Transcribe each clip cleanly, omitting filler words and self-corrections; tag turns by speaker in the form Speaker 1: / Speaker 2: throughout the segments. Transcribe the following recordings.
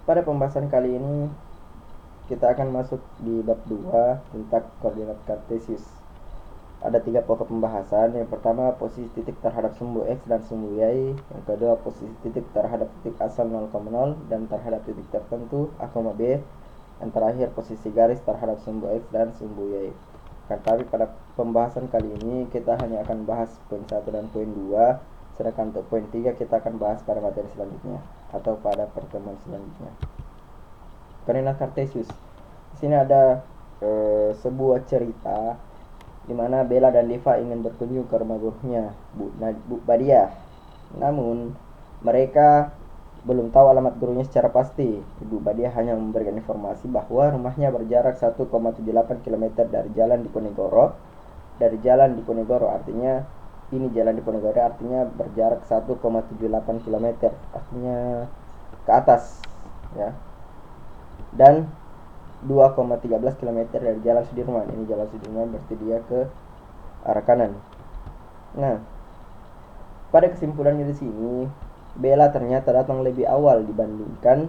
Speaker 1: Pada pembahasan kali ini kita akan masuk di bab 2 tentang koordinat kartesius. Ada 3 pokok pembahasan. Yang pertama, posisi titik terhadap sumbu X dan sumbu Y. Yang kedua, posisi titik terhadap titik asal 0,0 dan terhadap titik tertentu A, B. Yang terakhir, posisi garis terhadap sumbu X dan sumbu Y. Tapi pada pembahasan kali ini kita hanya akan bahas poin 1 dan poin 2. Sedangkan untuk poin 3 kita akan bahas pada materi selanjutnya atau pada pertemuan selanjutnya. Koordinat kartesius. Di sini ada sebuah cerita di mana Bella dan Diva ingin berkunjung ke rumah gurunya, Bu Badiah. Namun mereka belum tahu alamat gurunya secara pasti. Ibu Badiah hanya memberikan informasi bahwa rumahnya berjarak 1,78 km dari jalan Diponegoro. Dari jalan Diponegoro artinya jalan Diponegoro artinya berjarak 1,78 km, artinya ke atas ya. Dan 2,13 km dari jalan Sudirman. Ini jalan Sudirman berarti dia ke arah kanan. Nah, pada kesimpulannya di sini, Bella ternyata datang lebih awal dibandingkan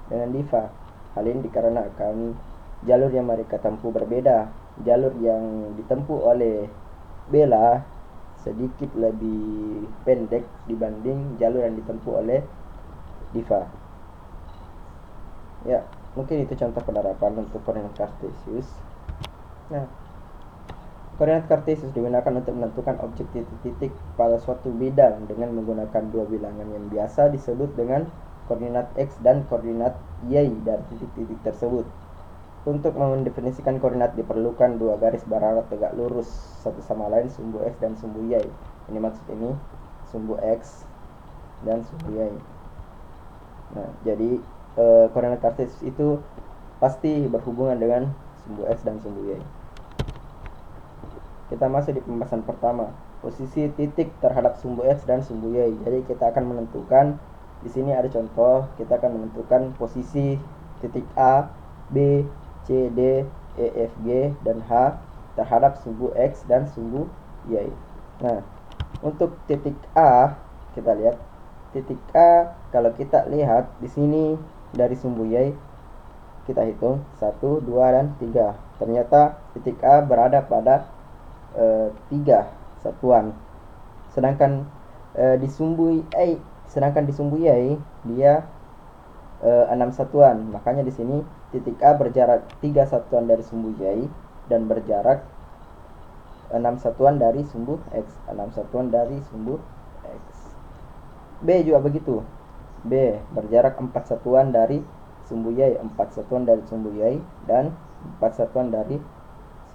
Speaker 1: dengan Diva. Hal ini dikarenakan jalur yang mereka tempuh berbeda. Jalur yang ditempuh oleh Bella sedikit lebih pendek dibanding jalur yang ditempuh oleh Diva. Ya, mungkin itu contoh penerapan untuk koordinat kartesius. Nah, koordinat kartesius digunakan untuk menentukan objek titik-titik pada suatu bidang dengan menggunakan dua bilangan yang biasa disebut dengan koordinat X dan koordinat Y dari titik-titik tersebut. Untuk mendefinisikan koordinat diperlukan dua garis beralat tegak lurus satu sama lain, sumbu X dan sumbu Y. Ini maksud ini sumbu X dan sumbu Y. Nah, jadi koordinat kartesius itu pasti berhubungan dengan sumbu X dan sumbu Y. Kita masuk di pembahasan pertama, posisi titik terhadap sumbu X dan sumbu Y. Jadi kita akan menentukan, di sini ada contoh, kita akan menentukan posisi titik A, B, C, D, E, F, G, dan H terhadap sumbu X dan sumbu Y. Nah, untuk titik A, kita lihat titik A, kalau kita lihat di sini dari sumbu Y, kita hitung 1, 2, dan 3. Ternyata titik A berada pada 3 satuan. Sedangkan di sumbu Y dia 6 satuan. Makanya di sini titik A berjarak 3 satuan dari sumbu Y dan berjarak 6 satuan dari sumbu X. 6 satuan dari sumbu X. B juga begitu. B berjarak 4 satuan dari sumbu Y, 4 satuan dari sumbu Y dan 4 satuan dari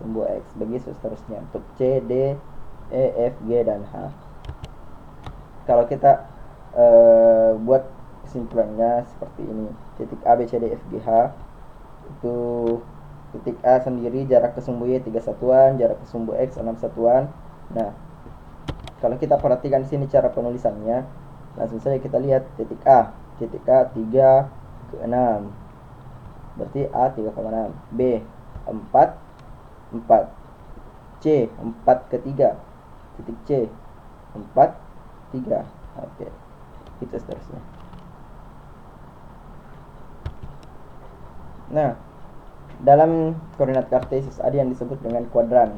Speaker 1: sumbu X. Begitu seterusnya untuk C, D, E, F, G, dan H. Kalau kita buat kesimpulannya seperti ini. Titik A, B, C, D, F, G, H itu titik A sendiri jarak ke sumbu Y 3 satuan, jarak ke sumbu X 6 satuan. Nah, kalau kita perhatikan di sini cara penulisannya, langsung saja kita lihat titik A 3 ke 6. Berarti A 3,6, B 4 C 4 ke 3, titik C 4 3. Oke. Itu seterusnya. Nah, dalam koordinat kartesius ada yang disebut dengan kuadran.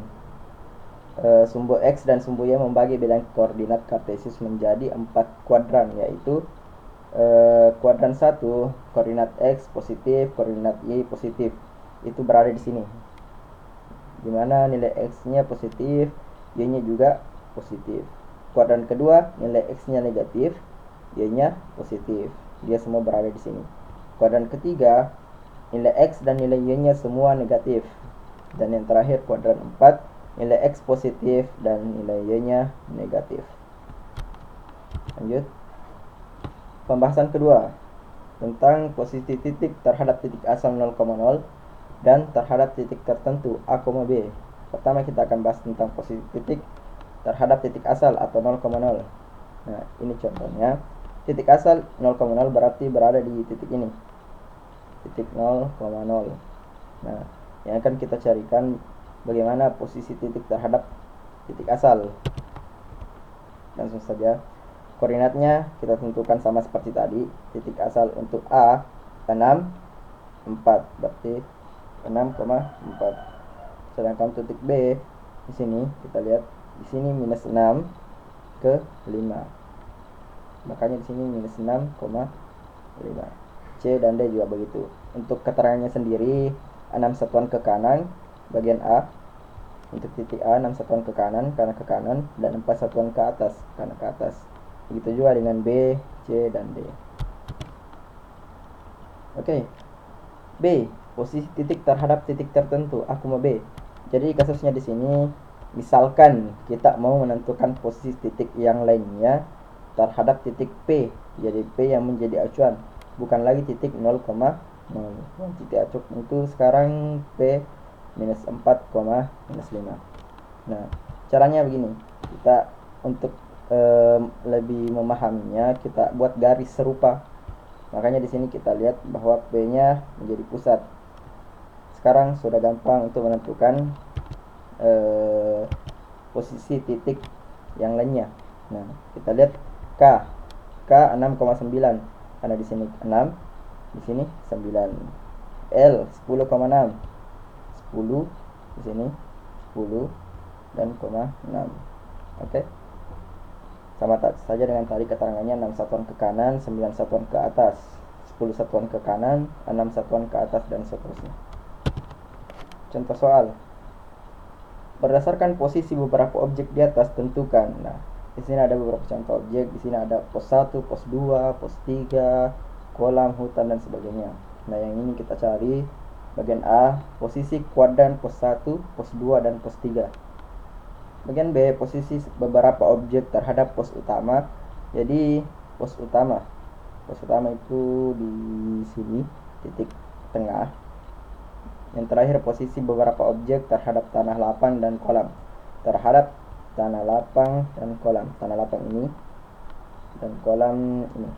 Speaker 1: Sumbu X dan sumbu Y membagi bidang koordinat kartesius menjadi 4 kuadran, yaitu kuadran 1 koordinat X positif, koordinat Y positif. Itu berada di sini. Dimana nilai X-nya positif, Y-nya juga positif. Kuadran kedua nilai X-nya negatif, Y-nya positif. Dia semua berada di sini. Kuadran ketiga nilai X dan nilai Y-nya semua negatif. Dan yang terakhir kuadran 4, nilai X positif dan nilai Y-nya negatif. Lanjut. Pembahasan kedua tentang posisi titik terhadap titik asal 0,0 dan terhadap titik tertentu A, B. Pertama kita akan bahas tentang posisi titik terhadap titik asal atau 0,0. Nah, ini contohnya. Titik asal 0,0 berarti berada di titik ini. Titik 0,0. Nah, yang akan kita carikan bagaimana posisi titik terhadap titik asal. Langsung saja. Koordinatnya kita tentukan sama seperti tadi. Titik asal untuk A 4, berarti 6,4. Sedangkan titik B di sini kita lihat di sini minus 6 ke 5. Makanya di sini minus 6,5. C dan D juga begitu. Untuk keterangannya sendiri 6 satuan ke kanan bagian A. Untuk titik A 6 satuan ke kanan karena ke kanan, dan 4 satuan ke atas karena ke atas. Begitu juga dengan B, C, dan D. Oke. B, posisi titik terhadap titik tertentu. Aku mau B. Jadi kasusnya di sini, misalkan kita mau menentukan posisi titik yang lainnya terhadap titik P. Jadi P yang menjadi acuan, bukan lagi titik 0,0. Titik acuan itu sekarang P minus 4, minus 5. Nah, caranya begini. Kita untuk lebih memahaminya, kita buat garis serupa. Makanya di sini kita lihat bahwa P-nya menjadi pusat. Sekarang sudah gampang untuk menentukan posisi titik yang lainnya. Nah, kita lihat K 6,9 karena di sini 6, di sini 9. L 10,6. 10 di sini 10 dan 6. Oke. Sama saja dengan tadi keterangannya 6 satuan ke kanan, 9 satuan ke atas, 10 satuan ke kanan, 6 satuan ke atas, dan seterusnya. Contoh soal. Berdasarkan posisi beberapa objek di atas, tentukan. Nah, di sini ada beberapa contoh objek. Di sini ada pos 1, pos 2, pos 3, kolam, hutan, dan sebagainya. Nah, yang ini kita cari bagian A, posisi kuadran pos 1, pos 2, dan pos 3. Bagian B, posisi beberapa objek terhadap pos utama. Jadi pos utama itu di sini, titik tengah. Yang terakhir, posisi beberapa objek terhadap tanah lapang dan kolam. Terhadap tanah lapang dan kolam. Tanah lapang ini dan kolam ini.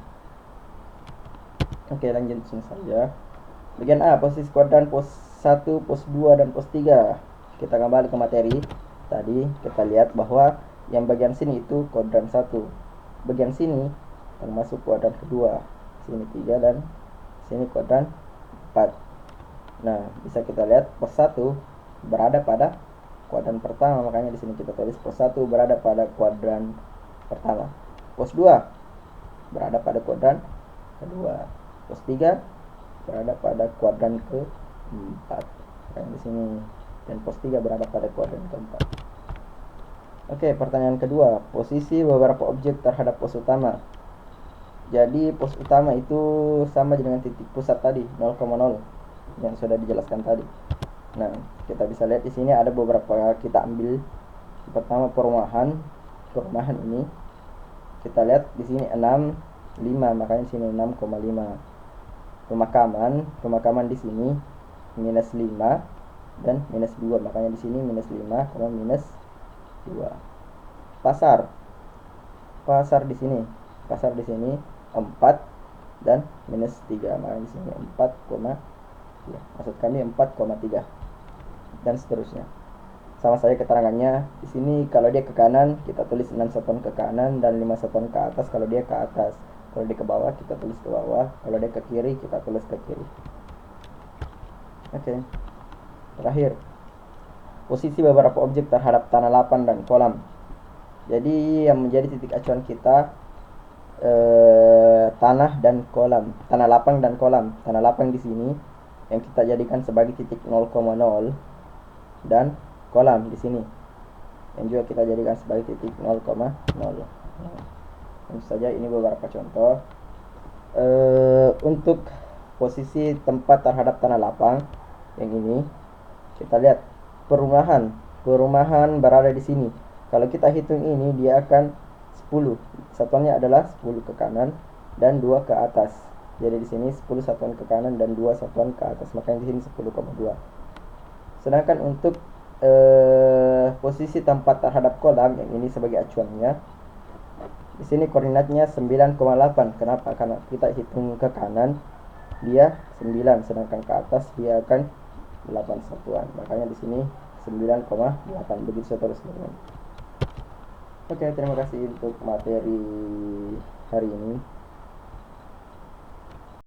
Speaker 1: Oke, lanjut saja. Bagian A, posisi kuadran pos 1, pos 2, dan pos 3. Kita kembali ke materi. Tadi kita lihat bahwa yang bagian sini itu kuadran 1. Bagian sini termasuk kuadran kedua. Sini 3 dan sini kuadran 4. Nah, bisa kita lihat pos 1 berada pada kuadran pertama, makanya di sini kita tulis pos 1 berada pada kuadran pertama. Pos 2 berada pada kuadran kedua. Pos 3 berada pada kuadran keempat. Makanya di sini, dan pos 3 berada pada kuadran keempat. Oke, pertanyaan kedua, posisi beberapa objek terhadap pos utama. Jadi pos utama itu sama dengan titik pusat tadi, 0,0 yang sudah dijelaskan tadi. Nah, kita bisa lihat di sini ada beberapa, kita ambil pertama perumahan ini. Kita lihat di sini 6, 5, makanya di sini 6,5. Pemakaman di sini minus 5 dan minus 2, makanya di sini minus 5, minus 2. Pasar di sini 4 dan minus 3, makanya di sini 4, ya, maksud kami 4,3 dan seterusnya. Sama saja keterangannya. Di sini kalau dia ke kanan kita tulis 6 satuan ke kanan dan 5 satuan ke atas kalau dia ke atas. Kalau dia ke bawah kita tulis ke bawah, kalau dia ke kiri kita tulis ke kiri. Oke. Terakhir, posisi beberapa objek terhadap tanah lapang dan kolam. Jadi yang menjadi titik acuan kita tanah dan kolam, tanah lapang dan kolam. Tanah lapang di sini yang kita jadikan sebagai titik 0,0 dan kolam di sini yang juga kita jadikan sebagai titik 0,0. Tentu saja ini beberapa contoh. Untuk posisi tempat terhadap tanah lapang yang ini, kita lihat perumahan berada di sini. Kalau kita hitung ini, dia akan 10. Satuannya adalah 10 ke kanan dan 2 ke atas. Jadi di sini 10 satuan ke kanan dan 2 satuan ke atas. Makanya di sini 10,2. Sedangkan untuk posisi tempat terhadap kolam yang ini sebagai acuannya, di sini koordinatnya 9,8. Kenapa? Karena kita hitung ke kanan dia 9, sedangkan ke atas dia akan 8 satuan. Makanya di sini 9,8. Begitu seterusnya. Oke, terima kasih untuk materi hari ini.